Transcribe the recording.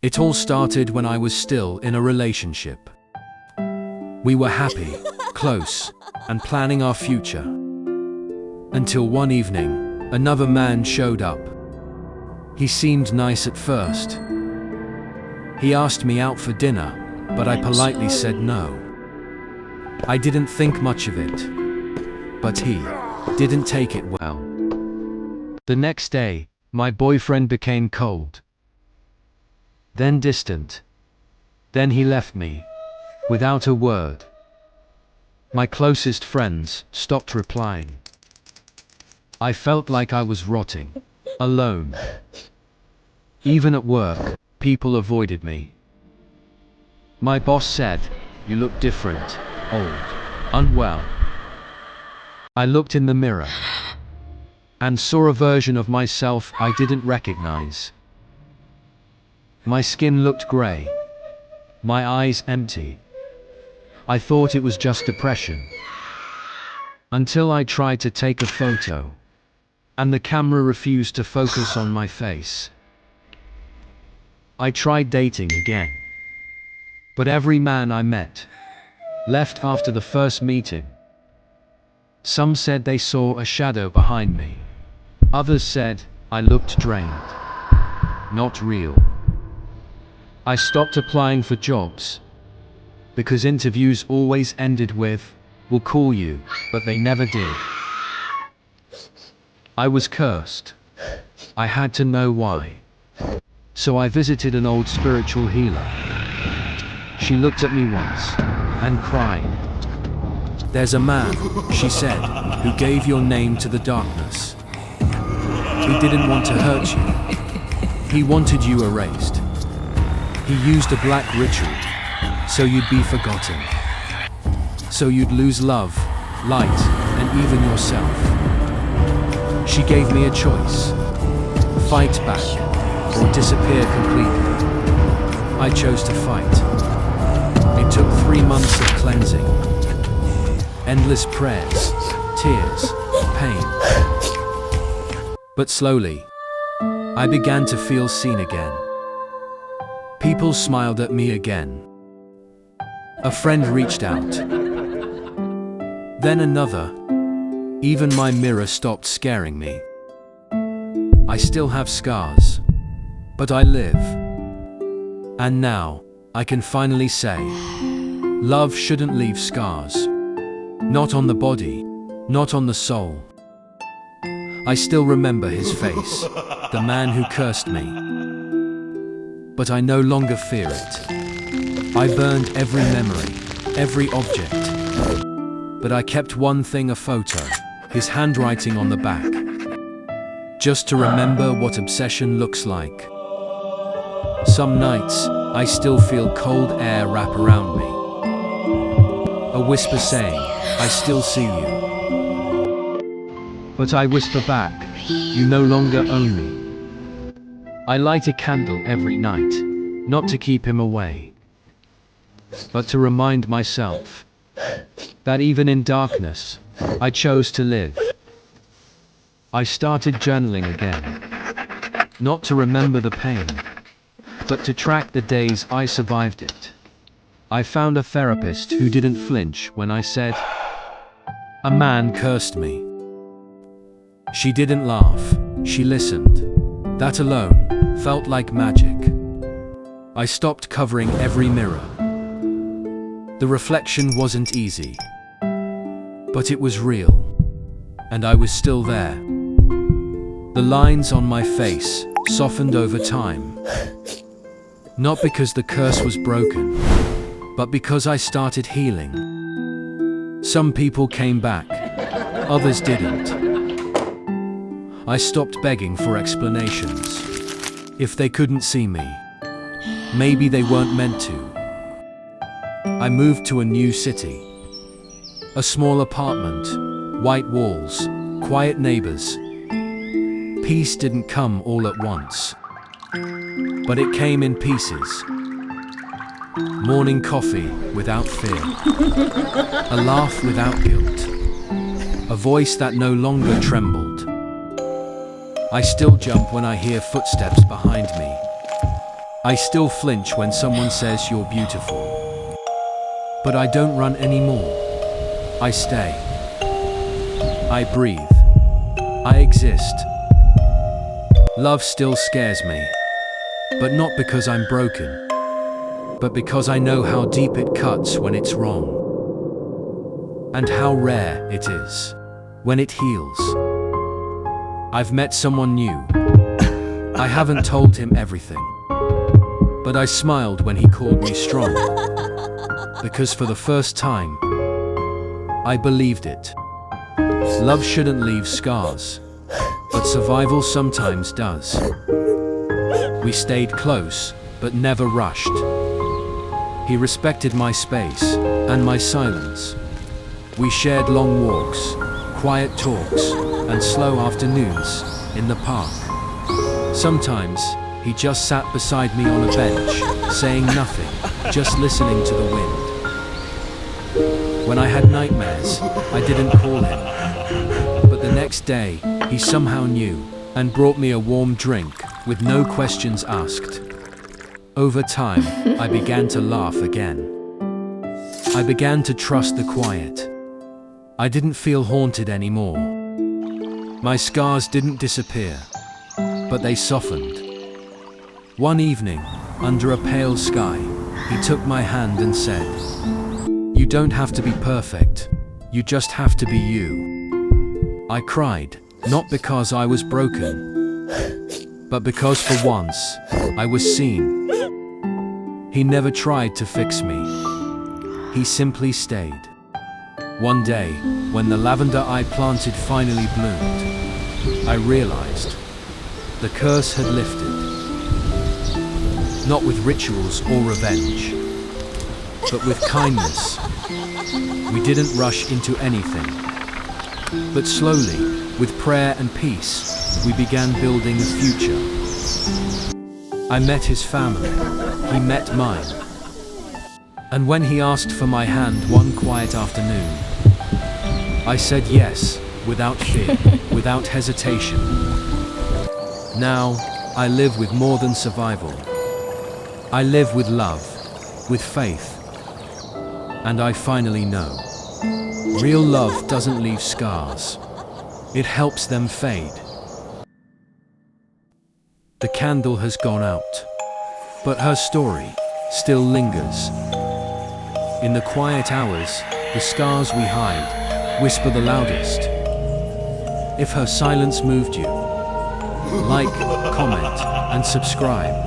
It all started when I was still in a relationship. We were happy, close, and planning our future. Until one evening, another man showed up. He seemed nice at first. He asked me out for dinner, but I politely said no. I didn't think much of it, but he didn't take it well. The next day, my boyfriend became cold, then distant. Then he left me, without a word. My closest friends stopped replying. I felt like I was rotting, alone. Even at work, people avoided me. My boss said, "You look different, old, unwell." I looked in the mirror and saw a version of myself I didn't recognize. My skin looked gray, my eyes empty. I thought it was just depression. Until I tried to take a photo, and the camera refused to focus on my face. I tried dating again, but every man I met left after the first meeting. Some said they saw a shadow behind me. Others said I looked drained, not real. I stopped applying for jobs, because interviews always ended with, "We'll call you," but they never did. I was cursed. I had to know why. So I visited an old spiritual healer. She looked at me once and cried. "There's a man," she said, "who gave your name to the darkness. He didn't want to hurt you. He wanted you erased. He used a black ritual, so you'd be forgotten. So you'd lose love, light, and even yourself." She gave me a choice: fight back or disappear completely. I chose to fight. It took 3 months of cleansing, endless prayers, tears, pain. But slowly, I began to feel seen again. People smiled at me again. A friend reached out. Then another. Even my mirror stopped scaring me. I still have scars, but I live. And now, I can finally say, love shouldn't leave scars. Not on the body, not on the soul. I still remember his face, the man who cursed me. But I no longer fear it. I burned every memory, every object. But I kept one thing: a photo, his handwriting on the back. Just to remember what obsession looks like. Some nights, I still feel cold air wrap around me. A whisper saying, "I still see you." But I whisper back, "You no longer own me." I light a candle every night, not to keep him away, but to remind myself that even in darkness, I chose to live. I started journaling again, not to remember the pain, but to track the days I survived it. I found a therapist who didn't flinch when I said, "A man cursed me." She didn't laugh, she listened. That alone felt like magic. I stopped covering every mirror. The reflection wasn't easy, but it was real, and I was still there. The lines on my face softened over time, not because the curse was broken, but because I started healing. Some people came back, others didn't. I stopped begging for explanations. If they couldn't see me, maybe they weren't meant to. I moved to a new city. A small apartment, white walls, quiet neighbors. Peace didn't come all at once, but it came in pieces. Morning coffee without fear. A laugh without guilt. A voice that no longer trembled. I still jump when I hear footsteps behind me. I still flinch when someone says you're beautiful. But I don't run anymore. I stay. I breathe. I exist. Love still scares me. But not because I'm broken, but because I know how deep it cuts when it's wrong. And how rare it is when it heals. I've met someone new. I haven't told him everything. But I smiled when he called me strong. Because for the first time, I believed it. Love shouldn't leave scars, but survival sometimes does. We stayed close, but never rushed. He respected my space and my silence. We shared long walks, quiet talks, and slow afternoons in the park. Sometimes, he just sat beside me on a bench, saying nothing, just listening to the wind. When I had nightmares, I didn't call him. But the next day, he somehow knew and brought me a warm drink with no questions asked. Over time, I began to laugh again. I began to trust the quiet. I didn't feel haunted anymore. My scars didn't disappear, but they softened. One evening, under a pale sky, he took my hand and said, "You don't have to be perfect, you just have to be you." I cried, not because I was broken, but because for once, I was seen. He never tried to fix me. He simply stayed. One day, when the lavender I planted finally bloomed, I realized the curse had lifted. Not with rituals or revenge, but with kindness. We didn't rush into anything, but slowly, with prayer and peace, we began building a future. I met his family, he met mine. And when he asked for my hand one quiet afternoon, I said yes, without fear, without hesitation. Now, I live with more than survival. I live with love, with faith. And I finally know. Real love doesn't leave scars. It helps them fade. The candle has gone out, but her story still lingers. In the quiet hours, the scars we hide whisper the loudest. If her silence moved you, like, comment, and subscribe.